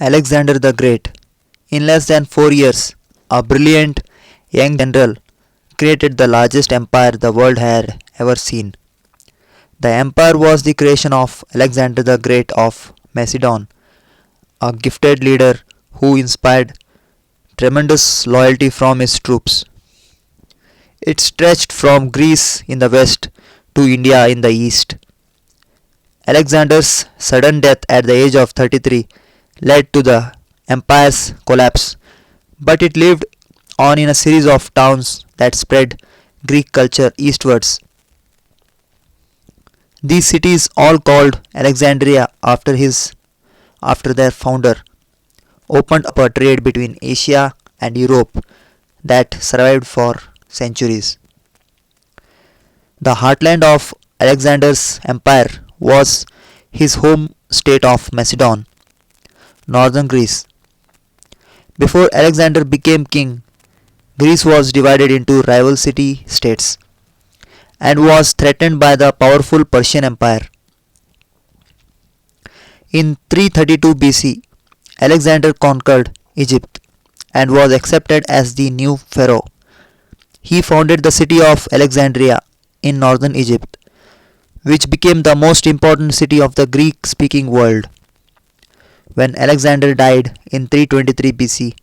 Alexander the Great. In less than 4 years, a brilliant young general created the largest empire the world had ever seen. The empire was the creation of Alexander the Great of Macedon, a gifted leader who inspired tremendous loyalty from his troops. It stretched from Greece in the west to India in the east. Alexander's sudden death at the age of 33 led to the empire's collapse, but it lived on in a series of towns that spread Greek culture eastwards. These cities, all called Alexandria after their founder, opened up a trade between Asia and Europe that survived for centuries. The heartland of Alexander's empire was his home state of Macedon, northern Greece. Before Alexander became king, Greece was divided into rival city states and was threatened by the powerful Persian Empire. In 332 BC, Alexander conquered Egypt and was accepted as the new pharaoh. He founded the city of Alexandria in northern Egypt, which became the most important city of the Greek speaking world. When Alexander died in 323 BC,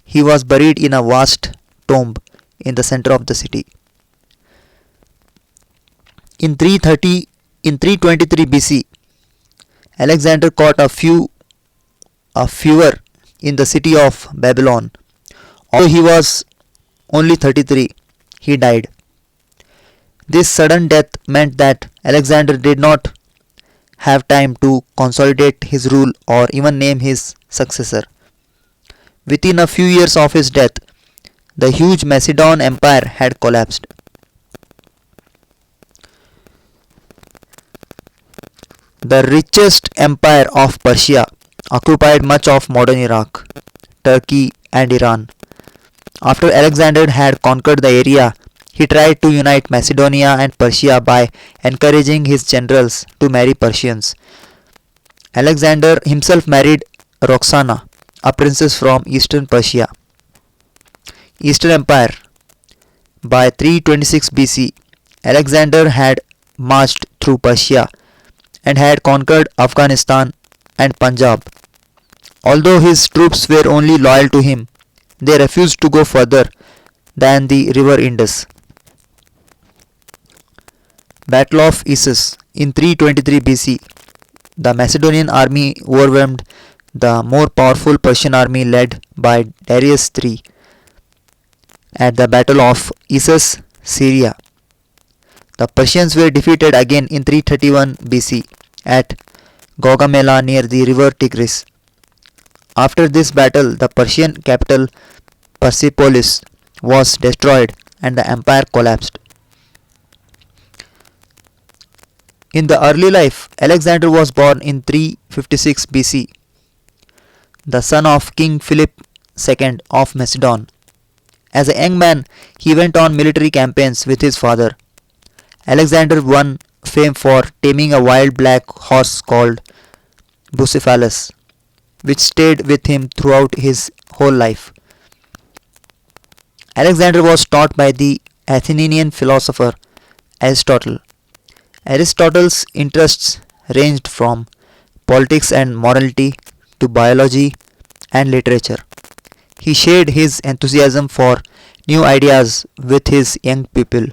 he was buried in a vast tomb in the center of the city. In 323 BC, Alexander caught a fever in the city of Babylon. Although he was only 33, he died. This sudden death meant that Alexander did not have time to consolidate his rule or even name his successor. Within a few years of his death, the huge Macedon Empire had collapsed. The richest empire of Persia occupied much of modern Iraq, Turkey, and Iran. After Alexander had conquered the area, he tried to unite Macedonia and Persia by encouraging his generals to marry Persians. Alexander himself married Roxana, a princess from eastern Persia. Eastern Empire. By 326 BC, Alexander had marched through Persia and had conquered Afghanistan and Punjab. Although his troops were only loyal to him, they refused to go further than the river Indus. Battle of Issus in 323 BC. The Macedonian army overwhelmed the more powerful Persian army led by Darius III at the Battle of Issus, Syria. The Persians were defeated again in 331 BC at Gaugamela near the river Tigris. After this battle, the Persian capital Persepolis was destroyed and the empire collapsed. In the early life, Alexander was born in 356 BC, the son of King Philip II of Macedon. As a young man, he went on military campaigns with his father. Alexander won fame for taming a wild black horse called Bucephalus, which stayed with him throughout his whole life. Alexander was taught by the Athenian philosopher Aristotle. Aristotle's interests ranged from politics and morality to biology and literature. He shared his enthusiasm for new ideas with his young pupil.